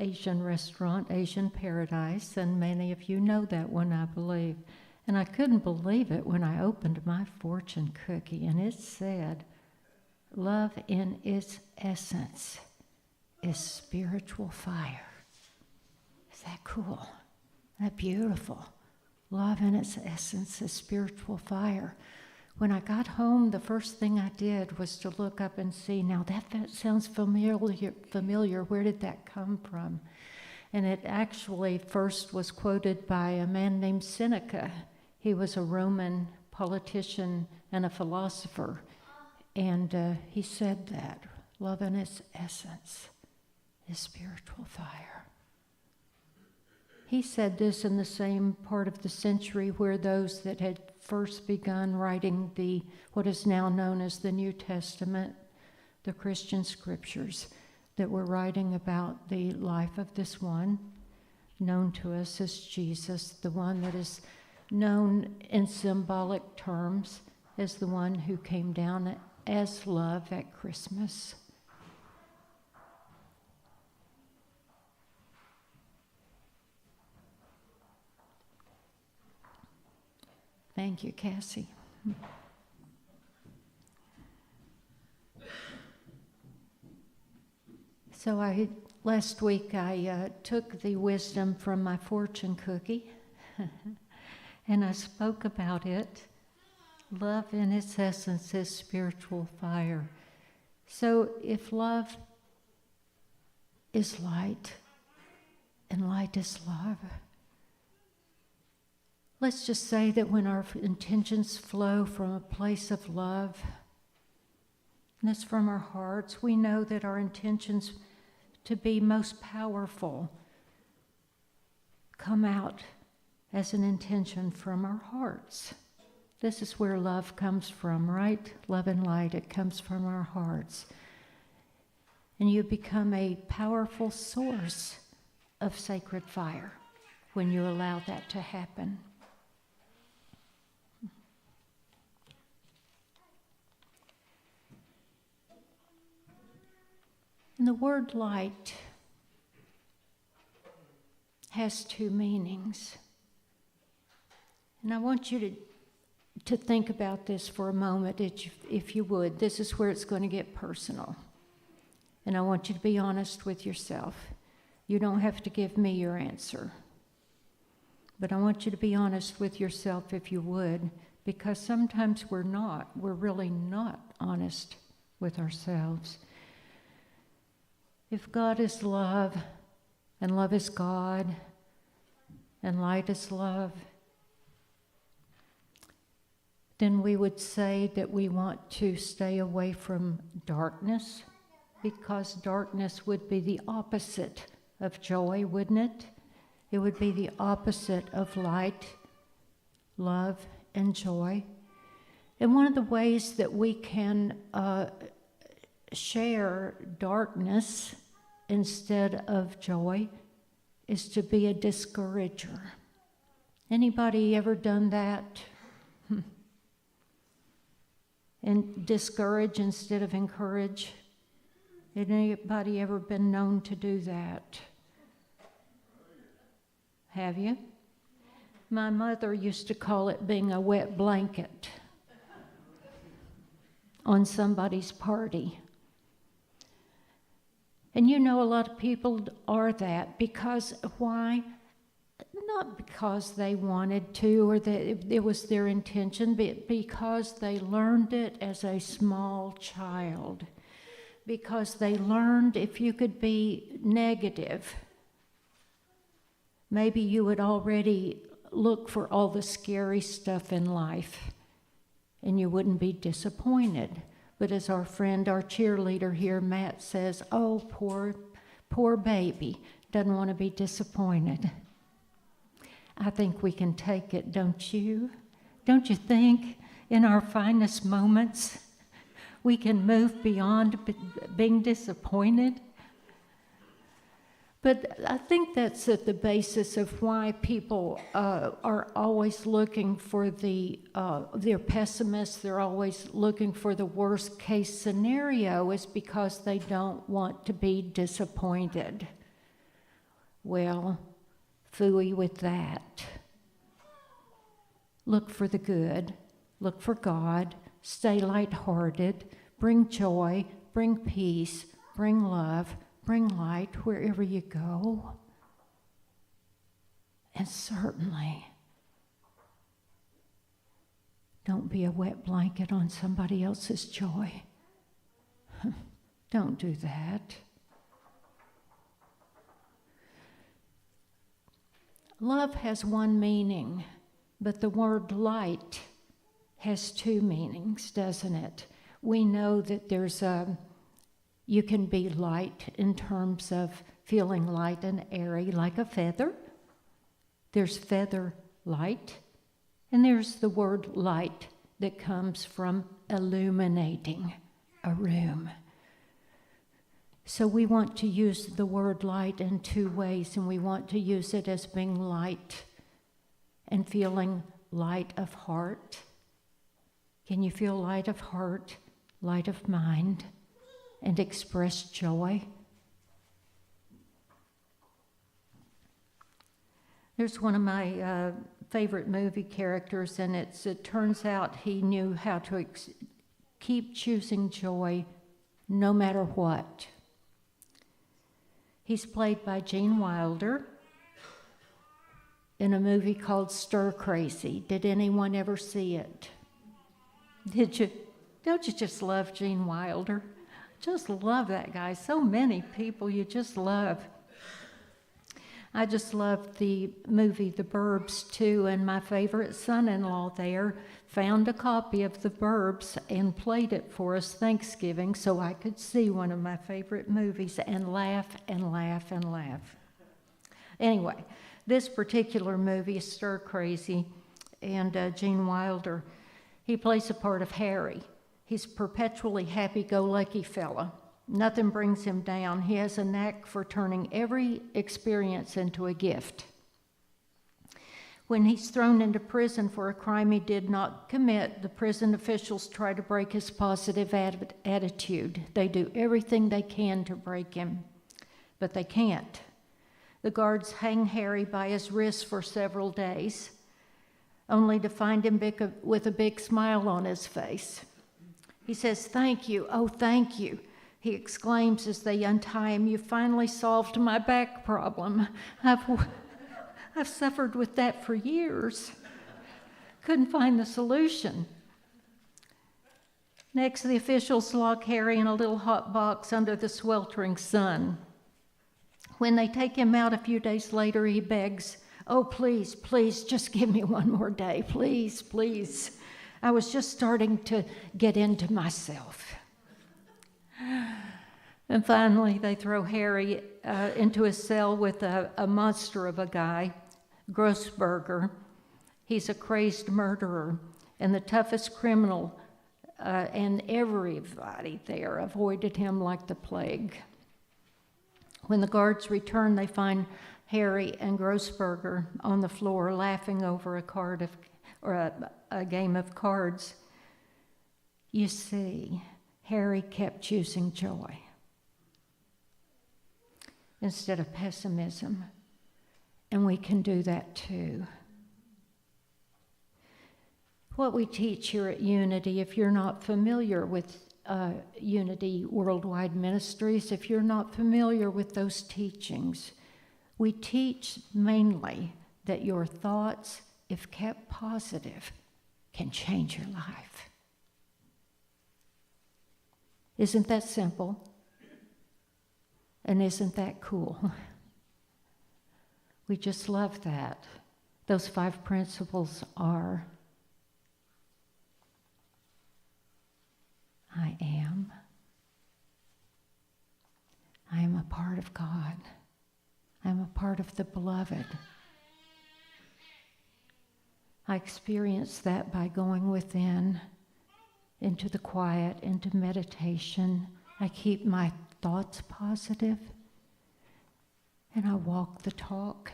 Asian restaurant, Asian Paradise, and many of you know that one, I believe. And I couldn't believe it when I opened my fortune cookie, and it said, "Love in its essence is spiritual fire." Is that cool? Isn't that beautiful? Love in its essence is spiritual fire. When I got home, the first thing I did was to look up and see, now that sounds familiar. Where did that come from? And it actually first was quoted by a man named Seneca. He was a Roman politician and a philosopher. And he said that love in its essence is spiritual fire. He said this in the same part of the century where those that had first begun writing what is now known as the New Testament, the Christian scriptures, that were writing about the life of this one, known to us as Jesus, the one that is known in symbolic terms as the one who came down as love at Christmas. Thank you, Cassie. So last week I took the wisdom from my fortune cookie and I spoke about it. Love in its essence is spiritual fire. So if love is light and light is love, let's just say that when our intentions flow from a place of love, and it's from our hearts, we know that our intentions to be most powerful come out as an intention from our hearts. This is where love comes from, right? Love and light, it comes from our hearts. And you become a powerful source of sacred fire when you allow that to happen. And the word light has two meanings. And I want you to think about this for a moment, if you would. This is where it's going to get personal. And I want you to be honest with yourself. You don't have to give me your answer. But I want you to be honest with yourself, if you would, because sometimes we're really not honest with ourselves. If God is love, and love is God, and light is love, then we would say that we want to stay away from darkness, because darkness would be the opposite of joy, wouldn't it? It would be the opposite of light, love, and joy. And one of the ways that we can share darkness instead of joy is to be a discourager. Anybody ever done that? And discourage instead of encourage? Has anybody ever been known to do that? Have you? My mother used to call it being a wet blanket on somebody's party. And you know, a lot of people are that because why? Not because they wanted to or that it was their intention, but because they learned it as a small child. Because they learned if you could be negative, maybe you would already look for all the scary stuff in life and you wouldn't be disappointed. But as our friend, our cheerleader here, Matt, says, oh, poor baby, doesn't want to be disappointed. I think we can take it, don't you? Don't you think in our finest moments we can move beyond being disappointed? But I think that's at the basis of why people are always looking for they're pessimists, they're always looking for the worst case scenario, is because they don't want to be disappointed. Well, phooey with that. Look for the good. Look for God. Stay lighthearted. Bring joy. Bring peace. Bring love. Bring light wherever you go. And certainly, don't be a wet blanket on somebody else's joy. Don't do that. Love has one meaning, but the word light has two meanings, doesn't it? We know that you can be light in terms of feeling light and airy like a feather. There's feather light, and there's the word light that comes from illuminating a room. So we want to use the word light in two ways, and we want to use it as being light and feeling light of heart. Can you feel light of heart, light of mind, and express joy? There's one of my favorite movie characters, and it turns out he knew how to keep choosing joy no matter what. He's played by Gene Wilder in a movie called Stir Crazy. Did anyone ever see it? Did you? Don't you just love Gene Wilder? Just love that guy. So many people you just love. I just loved the movie The Burbs too, and my favorite son-in-law there found a copy of The Burbs and played it for us Thanksgiving so I could see one of my favorite movies and laugh and laugh and laugh. Anyway, this particular movie is Stir Crazy, and Gene Wilder, he plays the part of Harry. He's a perpetually happy-go-lucky fella. Nothing brings him down. He has a knack for turning every experience into a gift. When he's thrown into prison for a crime he did not commit, the prison officials try to break his positive attitude. They do everything they can to break him, but they can't. The guards hang Harry by his wrists for several days, only to find him with a big smile on his face. He says, "Thank you, oh, thank you," he exclaims as they untie him. "You finally solved my back problem. I've suffered with that for years. Couldn't find the solution." Next, the officials lock Harry in a little hot box under the sweltering sun. When they take him out a few days later, he begs, "Oh, please, please, just give me one more day. Please, please. I was just starting to get into myself." And finally, they throw Harry into a cell with a monster of a guy, Grossberger. He's a crazed murderer and the toughest criminal, and everybody there avoided him like the plague. When the guards return, they find Harry and Grossberger on the floor laughing over a game of cards. You see, Harry kept choosing joy instead of pessimism, and we can do that too. What we teach here at Unity, if you're not familiar with Unity Worldwide Ministries, if you're not familiar with those teachings, we teach mainly that your thoughts, if kept positive, can change your life. Isn't that simple? And isn't that cool? We just love that. Those 5 principles are: I am. I am a part of God. I am a part of the beloved. I experience that by going within, into the quiet, into meditation. I keep my thoughts positive, and I walk the talk.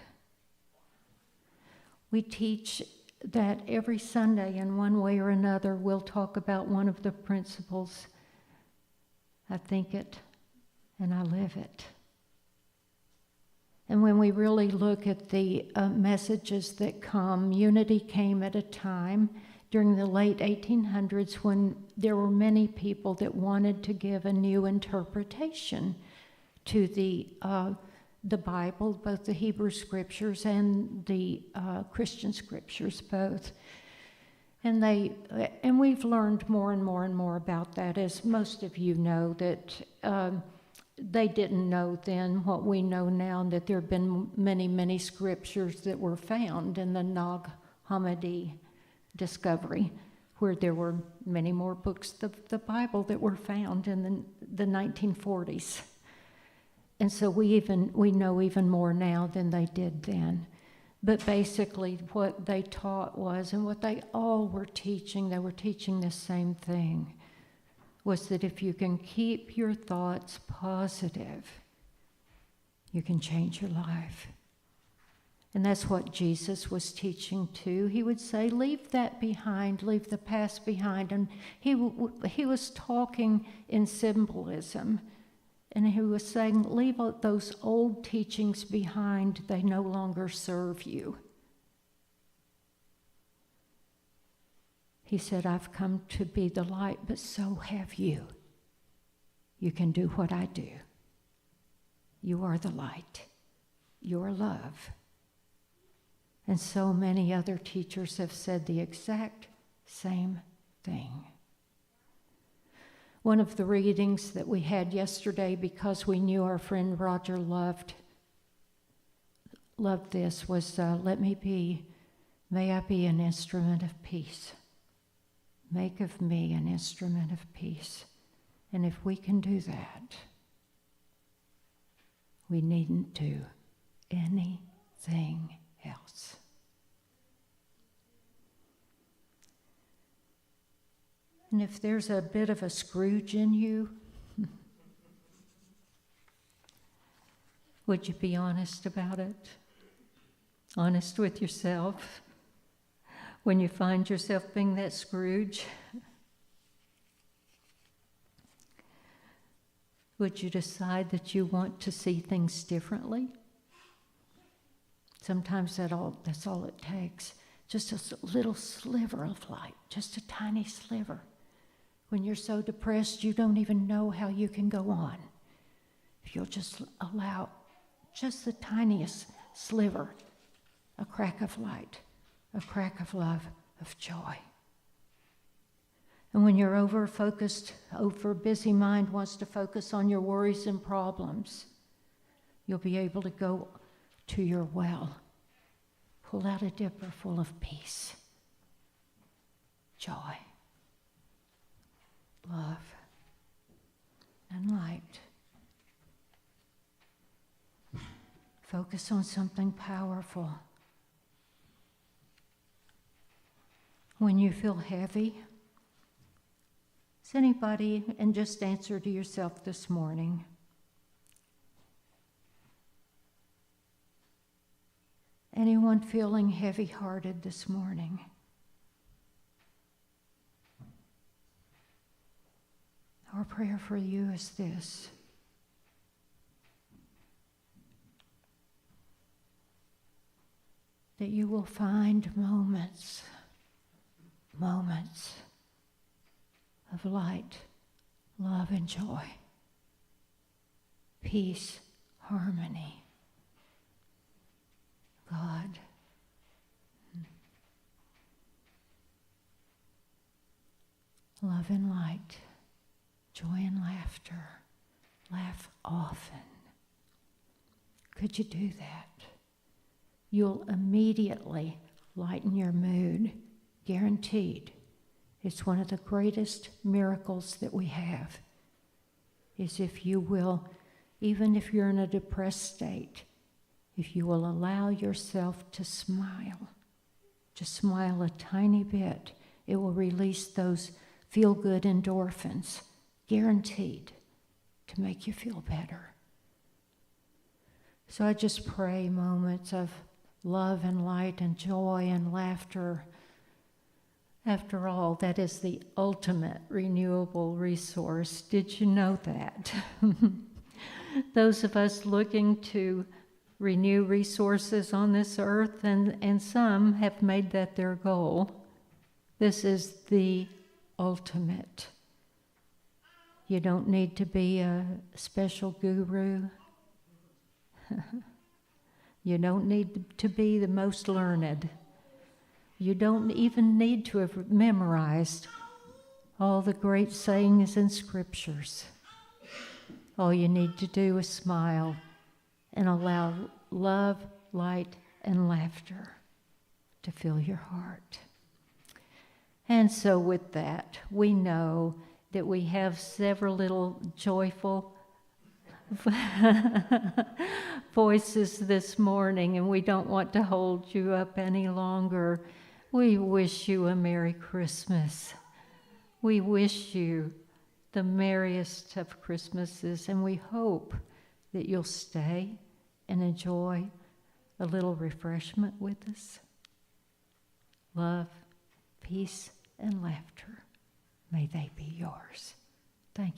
We teach that every Sunday, in one way or another, we'll talk about one of the principles. I think it, and I live it. And when we really look at the messages that come, unity came at a time during the late 1800s when there were many people that wanted to give a new interpretation to the Bible, both the Hebrew scriptures and the Christian scriptures, both. And we've learned more and more and more about that, as most of you know, that they didn't know then what we know now, that there have been many, many scriptures that were found in the Nag Hammadi discovery, where there were many more books of the Bible that were found in the 1940s. And so we know even more now than they did then. But basically what they taught was, and what they all were teaching, they were teaching the same thing, was that if you can keep your thoughts positive, you can change your life. And that's what Jesus was teaching too. He would say, leave that behind, leave the past behind. And he was talking in symbolism. And he was saying, leave those old teachings behind. They no longer serve you. He said, I've come to be the light, but so have you. You can do what I do. You are the light. You're love. And so many other teachers have said the exact same thing. One of the readings that we had yesterday, because we knew our friend Roger loved this, was may I be an instrument of peace. Make of me an instrument of peace. And if we can do that, we needn't do anything else. And if there's a bit of a Scrooge in you, would you be honest about it? Honest with yourself? When you find yourself being that Scrooge, would you decide that you want to see things differently? Sometimes that's all it takes. Just a little sliver of light, just a tiny sliver. When you're so depressed, you don't even know how you can go on. If you'll just allow just the tiniest sliver, a crack of light, a crack of love, of joy. And when your over-busy mind wants to focus on your worries and problems, you'll be able to go to your well, pull out a dipper full of peace, joy, love, and light. Focus on something powerful. When you feel heavy, is anybody, and just answer to yourself this morning, anyone feeling heavy-hearted this morning? Our prayer for you is this: that you will find moments of light, love, and joy, peace, harmony, God. Love and light, joy and laughter. Laugh often. Could you do that? You'll immediately lighten your mood, guaranteed. It's one of the greatest miracles that we have, is if you will, even if you're in a depressed state, if you will allow yourself to smile, just smile a tiny bit, it will release those feel-good endorphins, guaranteed, to make you feel better. So I just pray moments of love and light and joy and laughter. After all, that is the ultimate renewable resource. Did you know that? Those of us looking to renew resources on this earth, and some have made that their goal. This is the ultimate. You don't need to be a special guru. You don't need to be the most learned. You don't even need to have memorized all the great sayings and scriptures. All you need to do is smile and allow love, light, and laughter to fill your heart. And so with that, we know that we have several little joyful voices this morning, and we don't want to hold you up any longer. We wish you a Merry Christmas. We wish you the merriest of Christmases, and we hope that you'll stay and enjoy a little refreshment with us. Love, peace, and laughter, may they be yours. Thank you.